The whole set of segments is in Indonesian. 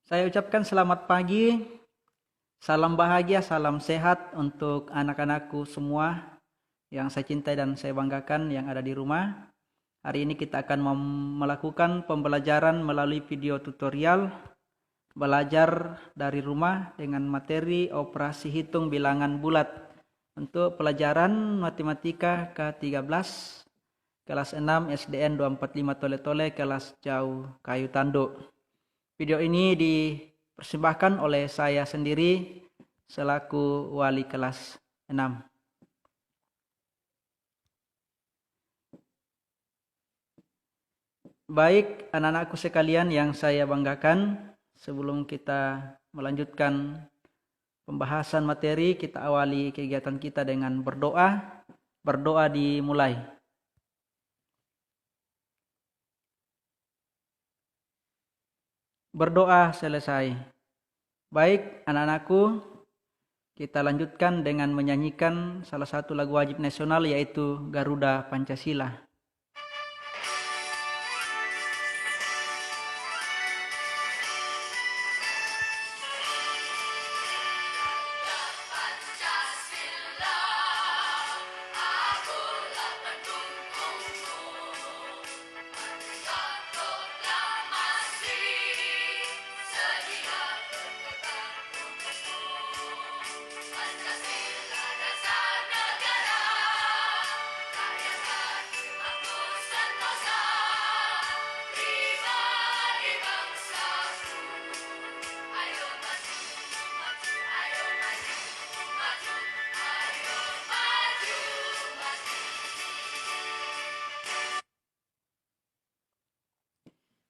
Saya ucapkan selamat pagi, salam bahagia, salam sehat untuk anak-anakku semua yang saya cintai dan saya banggakan yang ada di rumah. Hari ini kita akan melakukan pembelajaran melalui video tutorial belajar dari rumah dengan materi operasi hitung bilangan bulat untuk pelajaran matematika ke-13 kelas 6 SDN 245 Tole-Tole kelas jauh kayu tanduk. Video ini dipersembahkan oleh saya sendiri selaku wali kelas 6. Baik anak-anakku sekalian yang saya banggakan, sebelum kita melanjutkan pembahasan materi, kita awali kegiatan kita dengan berdoa. Berdoa dimulai. Berdoa selesai. Baik anak-anakku, kita lanjutkan dengan menyanyikan salah satu lagu wajib nasional yaitu Garuda Pancasila.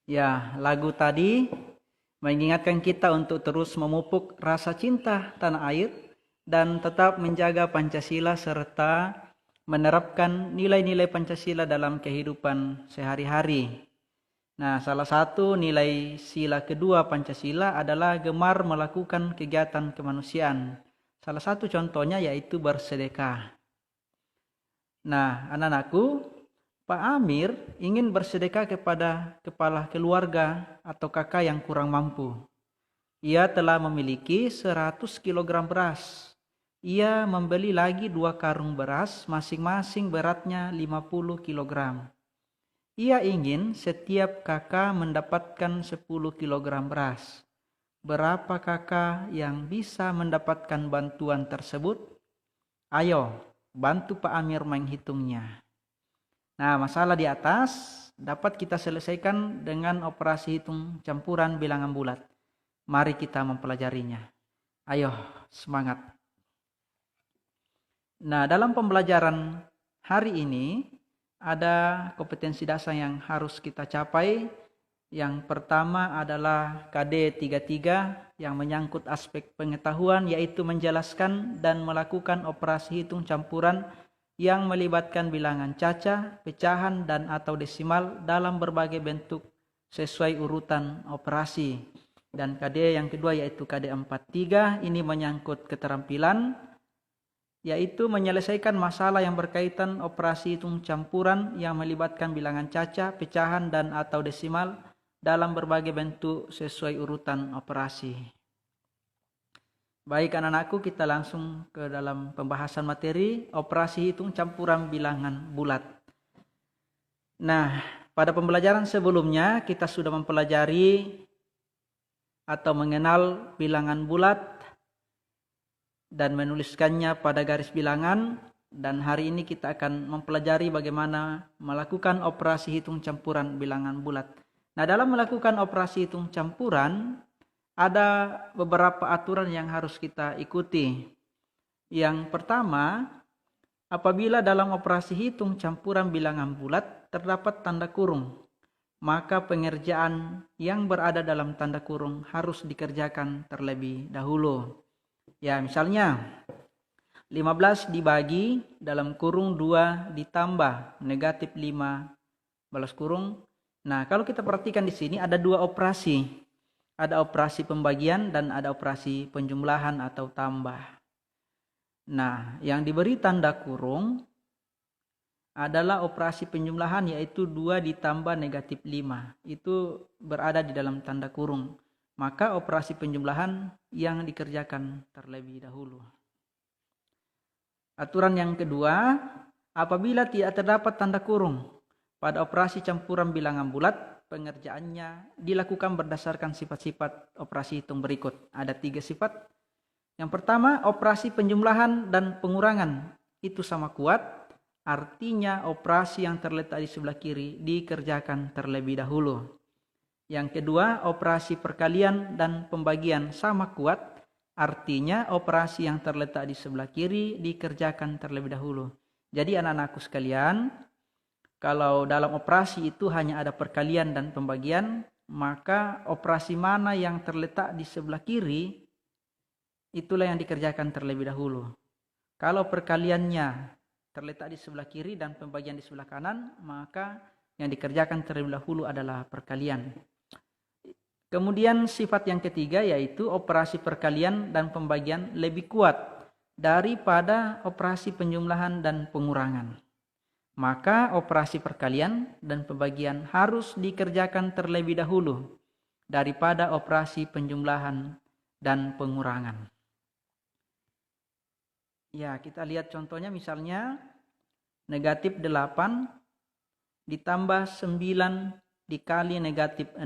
Ya, lagu tadi mengingatkan kita untuk terus memupuk rasa cinta tanah air dan tetap menjaga Pancasila serta menerapkan nilai-nilai Pancasila dalam kehidupan sehari-hari. Nah, salah satu nilai sila kedua Pancasila adalah gemar melakukan kegiatan kemanusiaan. Salah satu contohnya yaitu bersedekah. Nah, anak-anakku, Pak Amir ingin bersedekah kepada kepala keluarga atau kakak yang kurang mampu. Ia telah memiliki 100 kg beras. Ia membeli lagi 2 karung beras, masing-masing beratnya 50 kg. Ia ingin setiap kakak mendapatkan 10 kg beras. Berapa kakak yang bisa mendapatkan bantuan tersebut? Ayo, bantu Pak Amir menghitungnya. Nah, masalah di atas dapat kita selesaikan dengan operasi hitung campuran bilangan bulat. Mari kita mempelajarinya. Ayo, semangat. Nah, dalam pembelajaran hari ini ada kompetensi dasar yang harus kita capai. Yang pertama adalah KD 33 yang menyangkut aspek pengetahuan, yaitu menjelaskan dan melakukan operasi hitung campuran yang melibatkan bilangan cacah, pecahan, dan atau desimal dalam berbagai bentuk sesuai urutan operasi. Dan KD yang kedua yaitu KD 43, ini menyangkut keterampilan, yaitu menyelesaikan masalah yang berkaitan operasi hitung campuran yang melibatkan bilangan cacah, pecahan, dan atau desimal dalam berbagai bentuk sesuai urutan operasi. Baik anak-anakku, kita langsung ke dalam pembahasan materi operasi hitung campuran bilangan bulat. Nah, pada pembelajaran sebelumnya kita sudah mempelajari atau mengenal bilangan bulat dan menuliskannya pada garis bilangan, dan hari ini kita akan mempelajari bagaimana melakukan operasi hitung campuran bilangan bulat. Nah, dalam melakukan operasi hitung campuran ada beberapa aturan yang harus kita ikuti. Yang pertama, apabila dalam operasi hitung campuran bilangan bulat terdapat tanda kurung, maka pengerjaan yang berada dalam tanda kurung harus dikerjakan terlebih dahulu. Ya, misalnya 15 dibagi dalam kurung 2 ditambah negatif 5 balas kurung. Nah, kalau kita perhatikan di sini ada dua operasi. Ada operasi pembagian dan ada operasi penjumlahan atau tambah. Nah, yang diberi tanda kurung adalah operasi penjumlahan, yaitu 2 ditambah negatif 5. Itu berada di dalam tanda kurung. maka operasi penjumlahan yang dikerjakan terlebih dahulu. Aturan yang kedua, apabila tidak terdapat tanda kurung pada operasi campuran bilangan bulat, pengerjaannya dilakukan berdasarkan sifat-sifat operasi hitung berikut. Ada 3 sifat. Yang pertama, operasi penjumlahan dan pengurangan itu sama kuat, artinya operasi yang terletak di sebelah kiri dikerjakan terlebih dahulu. Yang kedua, operasi perkalian dan pembagian sama kuat, artinya operasi yang terletak di sebelah kiri dikerjakan terlebih dahulu. Jadi anak-anakku sekalian, kalau dalam operasi itu hanya ada perkalian dan pembagian, maka operasi mana yang terletak di sebelah kiri, itulah yang dikerjakan terlebih dahulu. Kalau perkaliannya terletak di sebelah kiri dan pembagian di sebelah kanan, maka yang dikerjakan terlebih dahulu adalah perkalian. Kemudian sifat yang ketiga yaitu operasi perkalian dan pembagian lebih kuat daripada operasi penjumlahan dan pengurangan. Maka operasi perkalian dan pembagian harus dikerjakan terlebih dahulu daripada operasi penjumlahan dan pengurangan. Ya, kita lihat contohnya misalnya negatif 8 ditambah 9 dikali negatif 6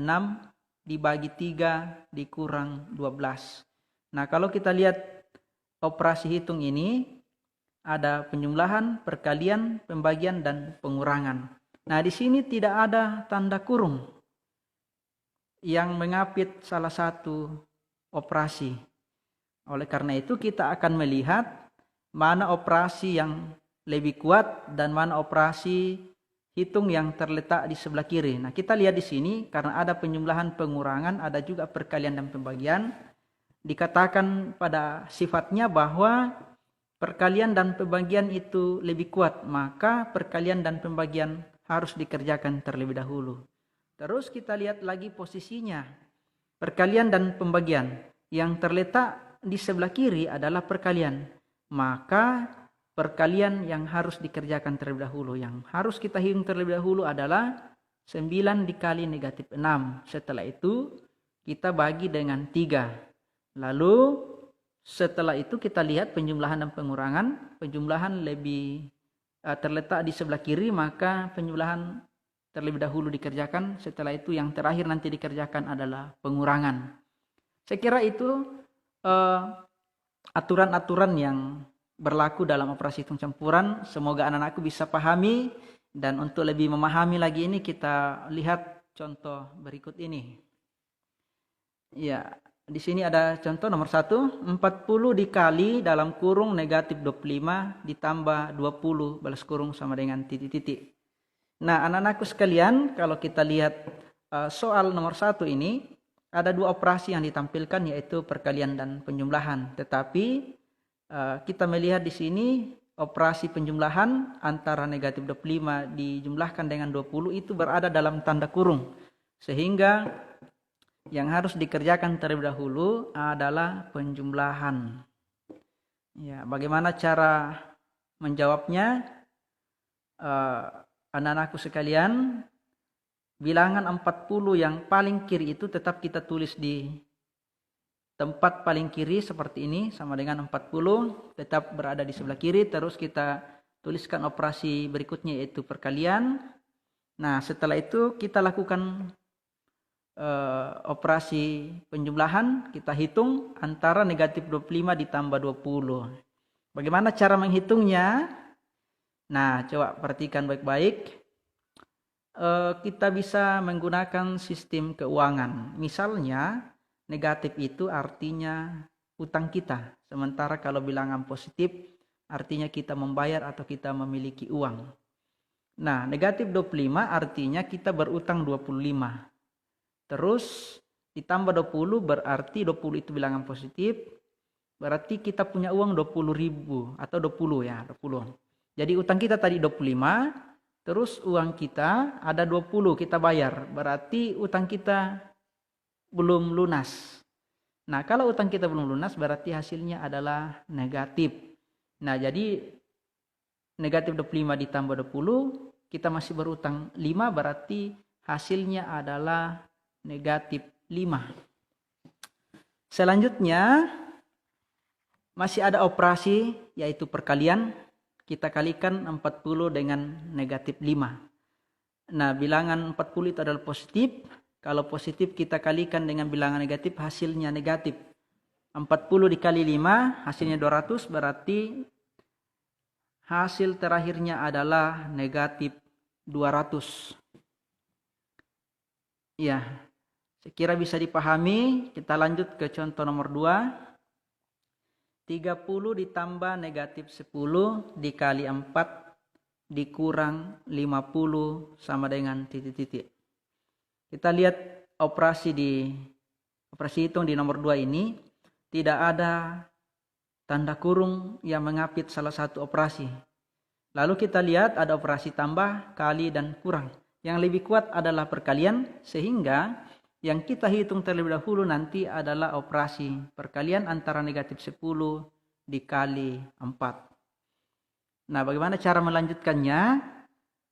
dibagi 3 dikurang 12. Nah, kalau kita lihat operasi hitung ini, ada penjumlahan, perkalian, pembagian, dan pengurangan. Nah, di sini tidak ada tanda kurung yang mengapit salah satu operasi. Oleh karena itu, kita akan melihat mana operasi yang lebih kuat dan mana operasi hitung yang terletak di sebelah kiri. Nah, kita lihat di sini karena ada penjumlahan, pengurangan, ada juga perkalian dan pembagian. Dikatakan pada sifatnya bahwa perkalian dan pembagian itu lebih kuat, maka perkalian dan pembagian harus dikerjakan terlebih dahulu. Terus kita lihat lagi posisinya. Perkalian dan pembagian yang terletak di sebelah kiri adalah perkalian. Maka perkalian yang harus dikerjakan terlebih dahulu. Yang harus kita hitung terlebih dahulu adalah 9 dikali negatif 6. Setelah itu kita bagi dengan 3. Lalu setelah itu kita lihat penjumlahan dan pengurangan. Penjumlahan lebih terletak di sebelah kiri, maka penjumlahan terlebih dahulu dikerjakan. Setelah itu yang terakhir nanti dikerjakan adalah pengurangan. Saya kira itu aturan-aturan yang berlaku dalam operasi hitung campuran. Semoga anak-anakku bisa pahami, dan untuk lebih memahami lagi ini kita lihat contoh berikut ini. Ya, di sini ada contoh nomor 1, 40 dikali dalam kurung negatif 25 ditambah 20 balas kurung sama dengan titik-titik. Nah, anak-anakku sekalian, kalau kita lihat soal nomor 1 ini, ada 2 operasi yang ditampilkan yaitu perkalian dan penjumlahan. Tetapi kita melihat di sini operasi penjumlahan antara negatif 25 dijumlahkan dengan 20 itu berada dalam tanda kurung. Sehingga yang harus dikerjakan terlebih dahulu adalah penjumlahan. Ya, bagaimana cara menjawabnya? Anak-anakku sekalian, bilangan 40 yang paling kiri itu tetap kita tulis di tempat paling kiri seperti ini, sama dengan 40, tetap berada di sebelah kiri. Terus kita tuliskan operasi berikutnya yaitu perkalian. Nah, setelah itu kita lakukan operasi penjumlahan. Kita hitung antara negatif 25 ditambah 20. Bagaimana cara menghitungnya? Nah, coba perhatikan baik-baik. Kita bisa menggunakan sistem keuangan. Misalnya, negatif itu artinya utang kita. Sementara kalau bilangan positif artinya kita membayar atau kita memiliki uang. Nah, negatif 25 artinya kita berutang 25. Terus ditambah 20 berarti 20 itu bilangan positif. Berarti kita punya uang 20.000 atau 20 ya, 20. Jadi utang kita tadi 25, terus uang kita ada 20 kita bayar. Berarti utang kita belum lunas. Nah, kalau utang kita belum lunas berarti hasilnya adalah negatif. Nah, jadi negatif 25 ditambah 20, kita masih berutang 5, berarti hasilnya adalah negatif 5. Selanjutnya masih ada operasi yaitu perkalian. Kita kalikan 40 dengan negatif 5. Nah, bilangan 40 itu adalah positif. Kalau positif kita kalikan dengan bilangan negatif, hasilnya negatif. 40 dikali 5 hasilnya 200, berarti hasil terakhirnya adalah negatif 200. Ya, saya kira bisa dipahami. Kita lanjut ke contoh nomor 2. 30 ditambah negatif 10 dikali 4 dikurang 50 sama dengan titik-titik. Kita lihat operasi hitung di nomor 2 ini. Tidak ada tanda kurung yang mengapit salah satu operasi. Lalu kita lihat ada operasi tambah, kali, dan kurang. Yang lebih kuat adalah perkalian, sehingga yang kita hitung terlebih dahulu nanti adalah operasi perkalian antara negatif 10 dikali 4. Nah, bagaimana cara melanjutkannya?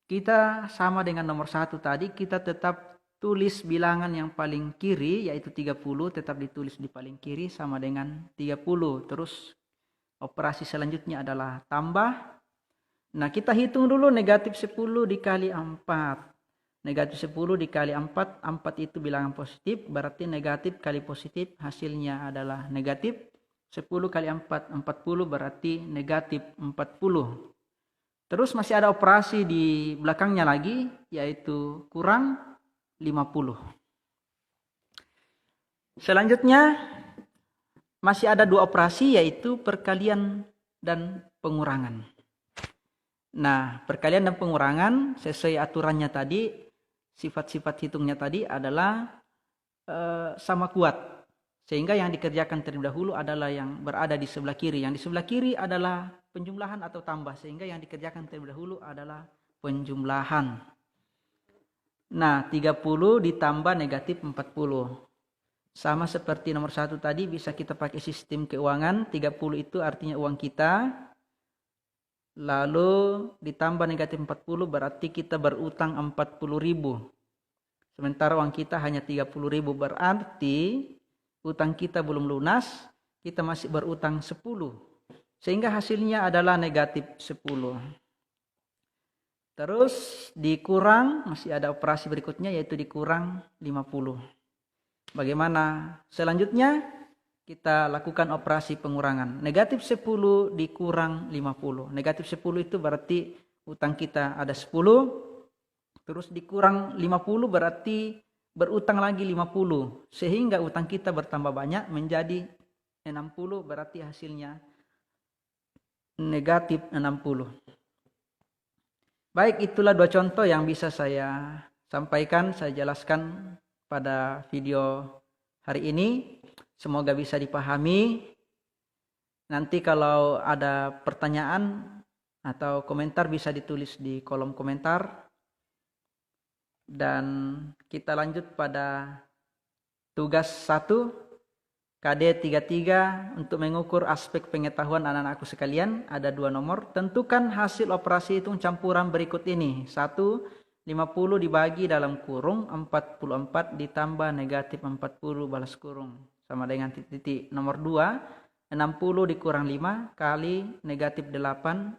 Kita sama dengan nomor 1 tadi, kita tetap tulis bilangan yang paling kiri, yaitu 30, tetap ditulis di paling kiri sama dengan 30. Terus operasi selanjutnya adalah tambah. Nah, kita hitung dulu negatif 10 dikali 4. Negatif 10 dikali 4, 4 itu bilangan positif, berarti negatif kali positif hasilnya adalah negatif. 10 kali 4, 40, berarti negatif 40. Terus masih ada operasi di belakangnya lagi, yaitu kurang 50. Selanjutnya masih ada 2 operasi, yaitu perkalian dan pengurangan. Nah, perkalian dan pengurangan sesuai aturannya tadi, sifat-sifat hitungnya tadi adalah sama kuat. Sehingga yang dikerjakan terlebih dahulu adalah yang berada di sebelah kiri. Yang di sebelah kiri adalah penjumlahan atau tambah. Sehingga yang dikerjakan terlebih dahulu adalah penjumlahan. Nah, 30 ditambah negatif 40. Sama seperti nomor 1 tadi, bisa kita pakai sistem keuangan. 30 itu artinya uang kita. Lalu ditambah negatif 40 berarti kita berutang 40.000. Sementara uang kita hanya 30.000, berarti utang kita belum lunas, kita masih berutang 10. Sehingga hasilnya adalah negatif 10. Terus dikurang, masih ada operasi berikutnya yaitu dikurang 50. Bagaimana selanjutnya? Kita lakukan operasi pengurangan. Negatif 10 dikurang 50. Negatif 10 itu berarti utang kita ada 10. Terus dikurang 50 berarti berutang lagi 50. Sehingga utang kita bertambah banyak menjadi 60. Berarti hasilnya negatif 60. Baik, itulah 2 contoh yang bisa saya sampaikan, saya jelaskan pada video hari ini. Semoga bisa dipahami. Nanti kalau ada pertanyaan atau komentar bisa ditulis di kolom komentar. Dan kita lanjut pada tugas 1 KD33 untuk mengukur aspek pengetahuan anak-anakku sekalian. Ada 2 nomor. Tentukan hasil operasi hitung campuran berikut ini. 1, 50 dibagi dalam kurung 44 ditambah negatif 40 balas kurung sama dengan titik-titik. Nomor 2, 60 dikurang 5 kali negatif 8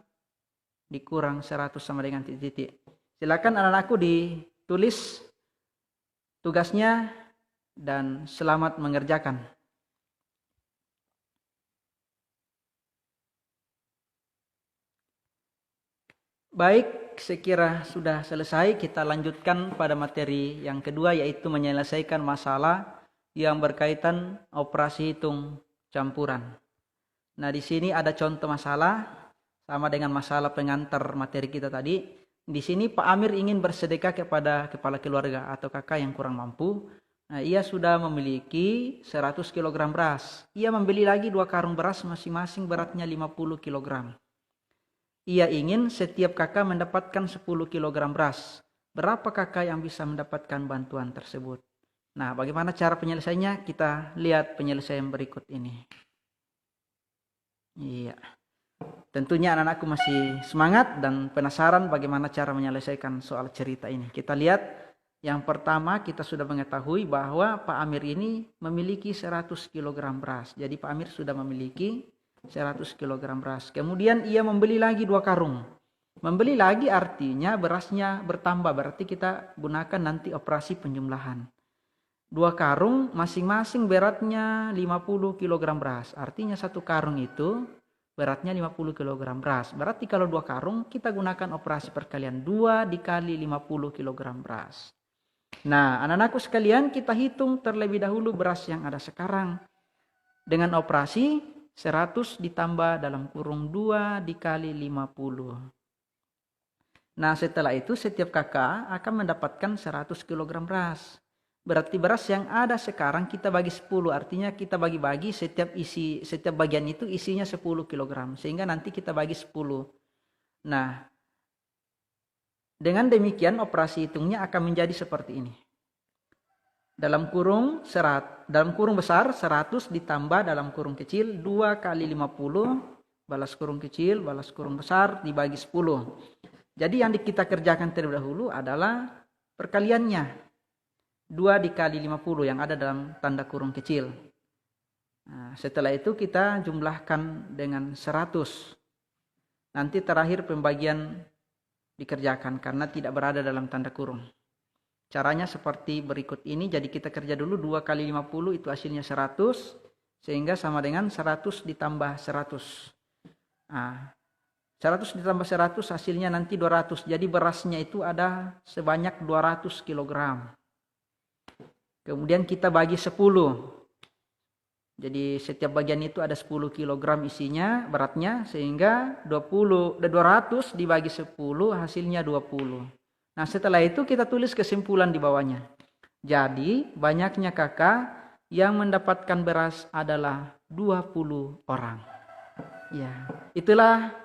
dikurang 100 sama dengan titik-titik. Silakan anak-anakku ditulis tugasnya dan selamat mengerjakan. Baik, sekira sudah selesai. Kita lanjutkan pada materi yang kedua, yaitu menyelesaikan masalah yang berkaitan operasi hitung campuran. Nah, di sini ada contoh masalah sama dengan masalah pengantar materi kita tadi. Di sini Pak Amir ingin bersedekah kepada kepala keluarga atau kakak yang kurang mampu. Nah, ia sudah memiliki 100 kg beras. Ia membeli lagi 2 karung beras masing-masing beratnya 50 kg. Ia ingin setiap kakak mendapatkan 10 kg beras. Berapa kakak yang bisa mendapatkan bantuan tersebut? Nah, bagaimana cara penyelesaiannya? Kita lihat penyelesaian berikut ini. Iya. Tentunya anak-anakku masih semangat dan penasaran bagaimana cara menyelesaikan soal cerita ini. Kita lihat Yang pertama kita sudah mengetahui bahwa Pak Amir ini memiliki 100 kg beras. Jadi Pak Amir sudah memiliki 100 kg beras. Kemudian ia membeli lagi 2 karung. Membeli lagi artinya berasnya bertambah. Berarti kita gunakan nanti operasi penjumlahan. 2 karung masing-masing beratnya 50 kg beras. Artinya 1 karung itu beratnya 50 kg beras. Berarti kalau 2 karung kita gunakan operasi perkalian. 2 dikali 50 kg beras. Nah, anak-anakku sekalian, kita hitung terlebih dahulu beras yang ada sekarang. Dengan operasi 100 ditambah dalam kurung 2 dikali 50. Nah, setelah itu setiap kakak akan mendapatkan 100 kg beras. Berarti beras yang ada sekarang kita bagi 10. Artinya kita bagi-bagi setiap bagian itu isinya 10 kg. Sehingga nanti kita bagi 10. Nah, dengan demikian operasi hitungnya akan menjadi seperti ini. Dalam kurung besar 100 ditambah dalam kurung kecil 2 kali 50 balas kurung kecil balas kurung besar dibagi 10. Jadi yang kita kerjakan terlebih dahulu adalah perkaliannya. 2 dikali 50 yang ada dalam tanda kurung kecil. Nah, setelah itu kita jumlahkan dengan 100. Nanti terakhir pembagian dikerjakan karena tidak berada dalam tanda kurung. Caranya seperti berikut ini. Jadi kita kerja dulu 2 kali 50 itu hasilnya 100. Sehingga sama dengan 100 ditambah 100. Nah, 100 ditambah 100 hasilnya nanti 200. Jadi berasnya itu ada sebanyak 200 kg. Kemudian kita bagi 10. Jadi setiap bagian itu ada 10 kg isinya, beratnya, sehingga 200 dibagi 10 hasilnya 20. Nah, setelah itu kita tulis kesimpulan di bawahnya. Jadi banyaknya kakak yang mendapatkan beras adalah 20 orang. Ya, itulah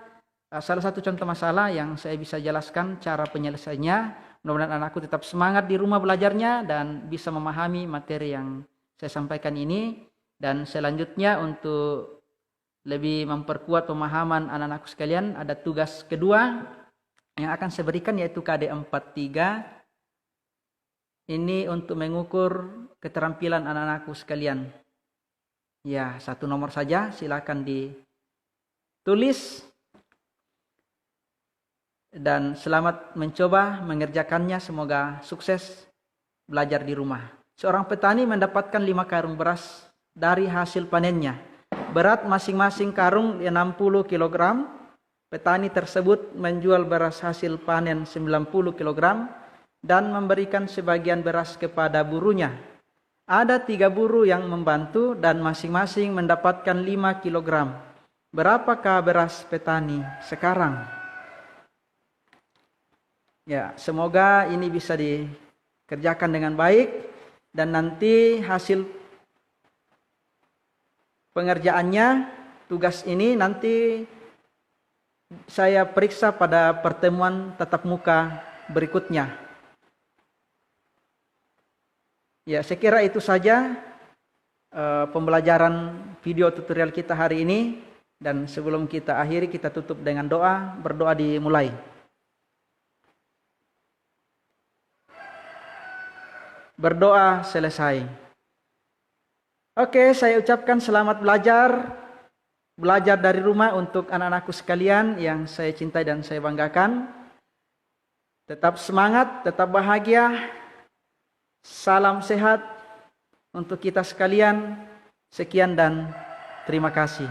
salah satu contoh masalah yang saya bisa jelaskan cara penyelesaiannya. Mudah-mudahan anakku tetap semangat di rumah belajarnya dan bisa memahami materi yang saya sampaikan ini. Dan selanjutnya untuk lebih memperkuat pemahaman anak-anakku sekalian, ada tugas kedua yang akan saya berikan yaitu KD 43. Ini untuk mengukur keterampilan anak-anakku sekalian. Ya, 1 nomor saja, silakan ditulis. Dan selamat mencoba mengerjakannya, semoga sukses belajar di rumah. Seorang petani mendapatkan 5 karung beras dari hasil panennya. Berat masing-masing karung 60 kg. Petani tersebut menjual beras hasil panen 90 kg dan memberikan sebagian beras kepada burunya. Ada 3 buruh yang membantu dan masing-masing mendapatkan 5 kg. Berapakah beras petani sekarang? Ya, semoga ini bisa dikerjakan dengan baik dan nanti hasil pengerjaannya, tugas ini nanti saya periksa pada pertemuan tatap muka berikutnya. Ya, saya kira itu saja pembelajaran video tutorial kita hari ini. Dan sebelum kita akhiri, kita tutup dengan doa. Berdoa dimulai. Berdoa selesai. Oke, saya ucapkan selamat belajar dari rumah untuk anak-anakku sekalian yang saya cintai dan saya banggakan. Tetap semangat, tetap bahagia. Salam sehat untuk kita sekalian. Sekian dan terima kasih.